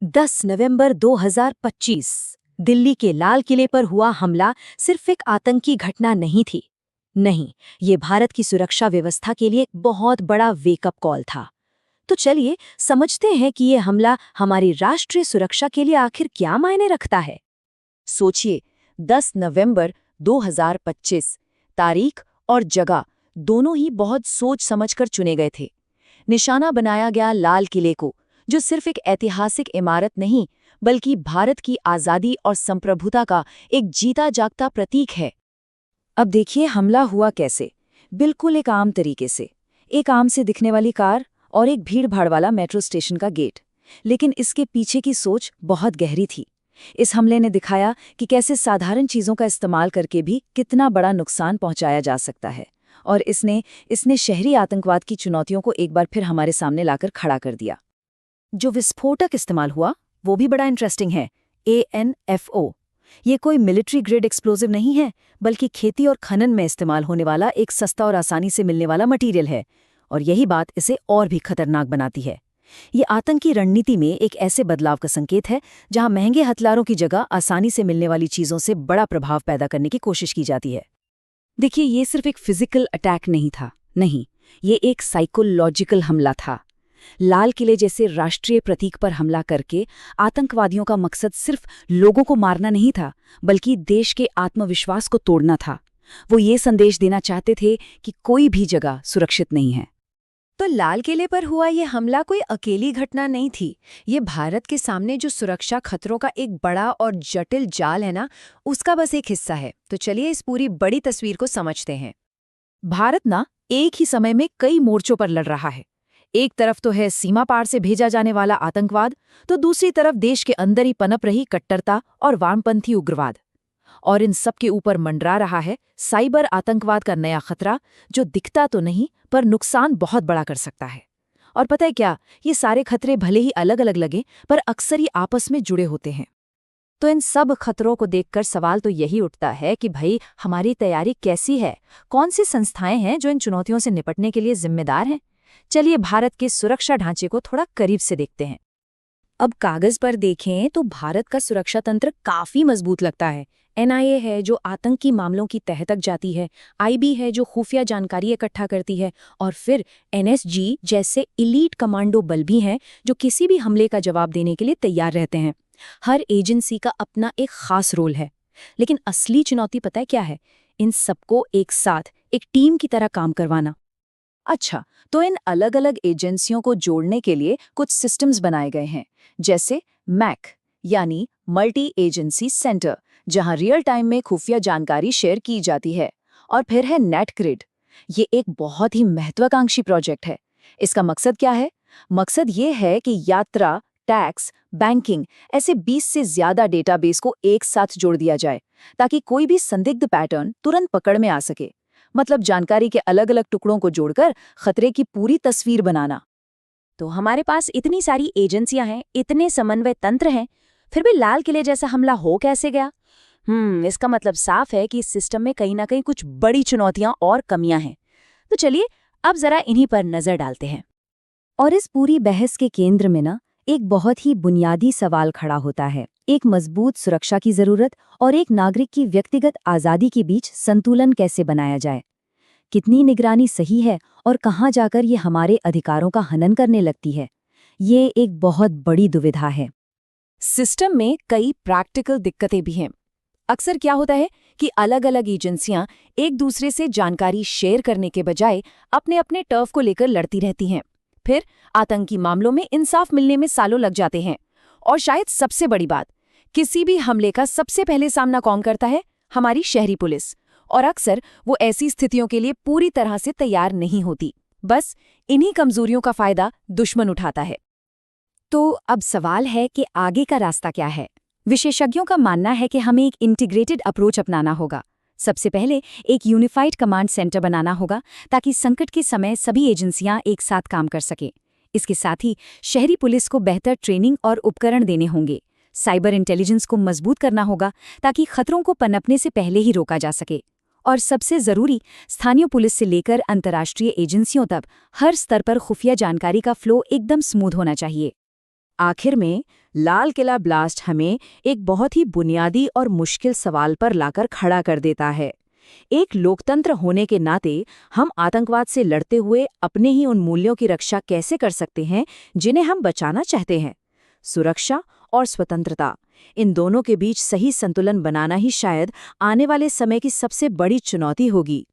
10 नवंबर 2025 दिल्ली के लाल किले पर हुआ हमला सिर्फ एक आतंकी घटना नहीं थी। नहीं, ये भारत की सुरक्षा व्यवस्था के लिए एक बहुत बड़ा वेकअप कॉल था। तो चलिए समझते हैं कि ये हमला हमारी राष्ट्रीय सुरक्षा के लिए आखिर क्या मायने रखता है। सोचिए, 10 नवंबर 2025 तारीख और जगह दोनों ही बहुत सोच समझकर चुने गए थे। निशाना बनाया गया लाल किले को, जो सिर्फ एक ऐतिहासिक इमारत नहीं बल्कि भारत की आज़ादी और संप्रभुता का एक जीता जागता प्रतीक है। अब देखिए हमला हुआ कैसे। बिल्कुल एक आम तरीके से, एक आम से दिखने वाली कार और एक भीड़ भाड़ वाला मेट्रो स्टेशन का गेट। लेकिन इसके पीछे की सोच बहुत गहरी थी। इस हमले ने दिखाया कि कैसे साधारण चीजों का इस्तेमाल करके भी कितना बड़ा नुकसान पहुंचाया जा सकता है। और इसने शहरी आतंकवाद की चुनौतियों को एक बार फिर हमारे सामने लाकर खड़ा कर दिया। जो विस्फोटक इस्तेमाल हुआ वो भी बड़ा इंटरेस्टिंग है। ANFO। ये कोई मिलिट्री ग्रेड एक्सप्लोजिव नहीं है, बल्कि खेती और खनन में इस्तेमाल होने वाला एक सस्ता और आसानी से मिलने वाला मटेरियल है। और यही बात इसे और भी खतरनाक बनाती है। ये आतंकी रणनीति में एक ऐसे बदलाव का संकेत है जहां महंगे हथियारों की जगह आसानी से मिलने वाली चीजों से बड़ा प्रभाव पैदा करने की कोशिश की जाती है। देखिए, ये सिर्फ एक फिजिकल अटैक नहीं था। नहीं, ये एक साइकोलॉजिकल हमला था। लाल किले जैसे राष्ट्रीय प्रतीक पर हमला करके आतंकवादियों का मकसद सिर्फ लोगों को मारना नहीं था, बल्कि देश के आत्मविश्वास को तोड़ना था। वो ये संदेश देना चाहते थे कि कोई भी जगह सुरक्षित नहीं है। तो लाल किले पर हुआ ये हमला कोई अकेली घटना नहीं थी। ये भारत के सामने जो सुरक्षा खतरों का एक बड़ा और जटिल जाल है ना, उसका बस एक हिस्सा है। तो चलिए इस पूरी बड़ी तस्वीर को समझते हैं। भारत ना एक ही समय में कई मोर्चों पर लड़ रहा है। एक तरफ तो है सीमा पार से भेजा जाने वाला आतंकवाद, तो दूसरी तरफ देश के अंदर ही पनप रही कट्टरता और वामपंथी उग्रवाद। और इन सब के ऊपर मंडरा रहा है साइबर आतंकवाद का नया खतरा, जो दिखता तो नहीं पर नुकसान बहुत बड़ा कर सकता है। और पता है क्या, ये सारे खतरे भले ही अलग अलग लगे पर अक्सर ही आपस में जुड़े होते हैं। तो इन सब खतरों को देखकर सवाल तो यही उठता है कि भाई हमारी तैयारी कैसी है? कौन सी संस्थाएं हैं जो इन चुनौतियों से निपटने के लिए जिम्मेदार हैं? चलिए भारत के सुरक्षा ढांचे को थोड़ा करीब से देखते हैं। अब कागज पर देखें तो भारत का सुरक्षा तंत्र काफी मजबूत लगता है। NIA है जो आतंकी मामलों की तह तक जाती है, IB है जो खुफिया जानकारी इकट्ठा करती है, और फिर NSG जैसे इलीट कमांडो बल भी हैं जो किसी भी हमले का जवाब देने के लिए तैयार रहते हैं। हर एजेंसी का अपना एक खास रोल है। लेकिन असली चुनौती पता है क्या है? इन सबको एक साथ एक टीम की तरह काम करवाना। अच्छा, तो इन अलग अलग एजेंसियों को जोड़ने के लिए कुछ सिस्टम्स बनाए गए हैं, जैसे MAC यानी मल्टी एजेंसी सेंटर, जहां रियल टाइम में खुफिया जानकारी शेयर की जाती है। और फिर है नेटग्रिड। ये एक बहुत ही महत्वाकांक्षी प्रोजेक्ट है। इसका मकसद क्या है? मकसद ये है कि यात्रा, टैक्स, बैंकिंग ऐसे 20 से ज्यादा डेटाबेस को एक साथ जोड़ दिया जाए, ताकि कोई भी संदिग्ध पैटर्न तुरंत पकड़ में आ सके। मतलब जानकारी के अलग अलग टुकड़ों को जोड़कर खतरे की पूरी तस्वीर बनाना। तो हमारे पास इतनी सारी एजेंसियां हैं, इतने समन्वय तंत्र हैं, फिर भी लाल किले जैसा हमला हो कैसे गया? इसका मतलब साफ है कि इस सिस्टम में कहीं ना कहीं कुछ बड़ी चुनौतियां और कमियां हैं। तो चलिए अब जरा इन्हीं पर नजर डालते हैं। और इस पूरी बहस के केंद्र में ना एक बहुत ही बुनियादी सवाल खड़ा होता है। एक मजबूत सुरक्षा की जरूरत और एक नागरिक की व्यक्तिगत आज़ादी के बीच संतुलन कैसे बनाया जाए? कितनी निगरानी सही है और कहाँ जाकर ये हमारे अधिकारों का हनन करने लगती है? ये एक बहुत बड़ी दुविधा है। सिस्टम में कई प्रैक्टिकल दिक्कतें भी हैं। अक्सर क्या होता है कि अलग अलग एजेंसियां एक दूसरे से जानकारी शेयर करने के बजाय अपने अपने टर्फ को लेकर लड़ती रहती हैं। फिर आतंकी मामलों में इंसाफ मिलने में सालों लग जाते हैं। और शायद सबसे बड़ी बात, किसी भी हमले का सबसे पहले सामना कौन करता है? हमारी शहरी पुलिस। और अक्सर वो ऐसी स्थितियों के लिए पूरी तरह से तैयार नहीं होती। बस इन्हीं कमजोरियों का फायदा दुश्मन उठाता है। तो अब सवाल है कि आगे का रास्ता क्या है? विशेषज्ञों का मानना है कि हमें एक इंटीग्रेटेड अप्रोच अपनाना होगा। सबसे पहले एक यूनिफाइड कमांड सेंटर बनाना होगा, ताकि संकट के समय सभी एजेंसियां एक साथ काम कर सकें। इसके साथ ही शहरी पुलिस को बेहतर ट्रेनिंग और उपकरण देने होंगे। साइबर इंटेलिजेंस को मजबूत करना होगा, ताकि खतरों को पनपने से पहले ही रोका जा सके। और सबसे जरूरी, स्थानीय पुलिस से लेकर अंतर्राष्ट्रीय एजेंसियों तक हर स्तर पर खुफिया जानकारी का फ्लो एकदम स्मूथ होना चाहिए। आखिर में लाल किला ब्लास्ट हमें एक बहुत ही बुनियादी और मुश्किल सवाल पर लाकर खड़ा कर देता है। एक लोकतंत्र होने के नाते हम आतंकवाद से लड़ते हुए अपने ही उन मूल्यों की रक्षा कैसे कर सकते हैं जिन्हें हम बचाना चाहते हैं? सुरक्षा और स्वतंत्रता, इन दोनों के बीच सही संतुलन बनाना ही शायद आने वाले समय की सबसे बड़ी चुनौती होगी।